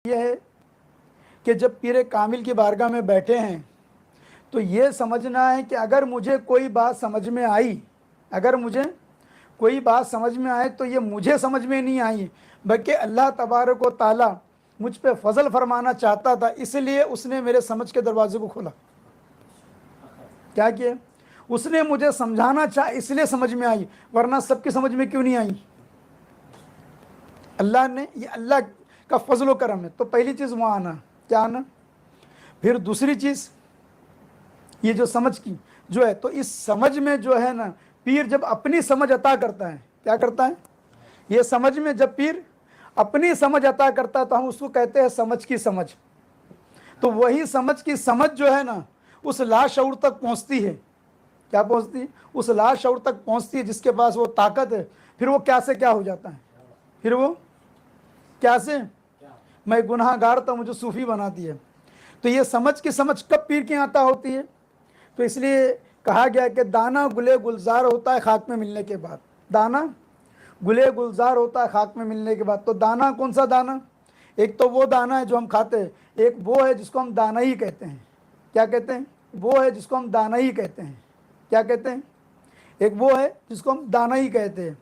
یہ ہے کہ جب پیر کامل کی بارگاہ میں بیٹھے ہیں تو یہ سمجھنا ہے کہ اگر مجھے کوئی بات سمجھ میں آئی، اگر مجھے کوئی بات سمجھ میں آئے تو یہ مجھے سمجھ میں نہیں آئی، بلکہ اللہ تبارک و تعالیٰ مجھ پہ فضل فرمانا چاہتا تھا، اس لیے اس نے میرے سمجھ کے دروازے کو کھولا۔ کیا کیا؟ اس نے مجھے سمجھانا چاہا، اس لیے سمجھ میں آئی، ورنہ سب کی سمجھ میں کیوں نہیں آئی؟ اللہ نے، یہ اللہ کا فضل و کرم ہے۔ تو پہلی چیز وہاں آنا، کیا آنا؟ پھر دوسری چیز یہ جو سمجھ کی جو ہے، تو اس سمجھ میں جو ہے نا، پیر جب اپنی سمجھ عطا کرتا ہے، کیا کرتا ہے؟ یہ سمجھ میں جب پیر اپنی سمجھ عطا کرتا ہے تو ہم اس کو کہتے ہیں سمجھ کی سمجھ۔ تو وہی سمجھ کی سمجھ جو ہے نا، اس لاشعور تک پہنچتی ہے۔ کیا پہنچتی ہے؟ اس لاشعور تک پہنچتی ہے جس کے پاس وہ طاقت ہے۔ پھر وہ کیا سے کیا ہو جاتا ہے؟ پھر وہ کیا سے؟ میں گناہ گار تھا، مجھے صوفی بنا دیا۔ تو یہ سمجھ کی سمجھ کب پیر کے عطا ہوتی ہے؟ تو اس لیے کہا گیا کہ دانا گلے گلزار ہوتا ہے خاک میں ملنے کے بعد۔ دانا گلے گلزار ہوتا ہے خاک میں ملنے کے بعد۔ تو دانا کون سا دانا؟ ایک تو وہ دانا ہے جو ہم کھاتے ہیں، ایک وہ ہے جس کو ہم دانا ہی کہتے ہیں۔ کیا کہتے ہیں؟ وہ ہے جس کو ہم دانا ہی کہتے ہیں۔ کیا کہتے ہیں؟ ایک وہ ہے جس کو ہم دانا ہی کہتے ہیں،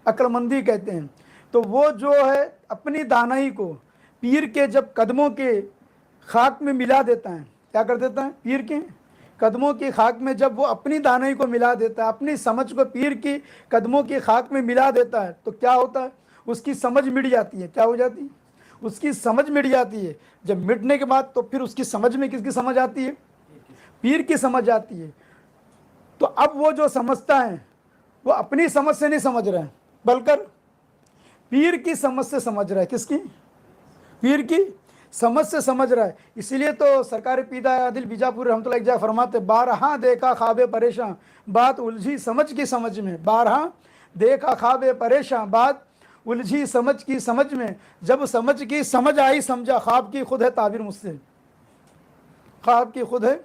عقل مندی کہتے ہیں۔ تو وہ جو ہے اپنی دانائی کو پیر کے جب قدموں کے خاک میں ملا دیتا ہے، کیا کر دیتا ہے؟ پیر کے قدموں کی خاک میں جب وہ اپنی دانائی کو ملا دیتا ہے، اپنی سمجھ کو پیر کی قدموں کی خاک میں ملا دیتا ہے، تو کیا ہوتا ہے؟ اس کی سمجھ مٹ جاتی ہے۔ کیا ہو جاتی ہے؟ اس کی سمجھ مٹ جاتی ہے۔ جب مٹنے کے بعد تو پھر اس کی سمجھ میں کس کی سمجھ آتی ہے؟ پیر کی سمجھ آتی ہے۔ تو اب وہ جو سمجھتا ہے وہ اپنی سمجھ سے نہیں سمجھ رہا ہے، بلکہ پیر کی سمجھ سے سمجھ رہا ہے۔ کس کی؟ پیر کی سمجھ سے سمجھ رہا ہے۔ اسی لیے تو سرکار پیدہ عادل بیجاپور رحمۃ اللہ علیہ فرماتے، بارہا دیکھا خواب پریشاں بات الجھی سمجھ کی سمجھ میں۔ بارہا دیکھا خواب پریشاں بات الجھی سمجھ کی سمجھ میں، جب سمجھ کی سمجھ آئی سمجھا، خواب کی خود ہے تعبیر مجھ سے، خواب کی خود ہے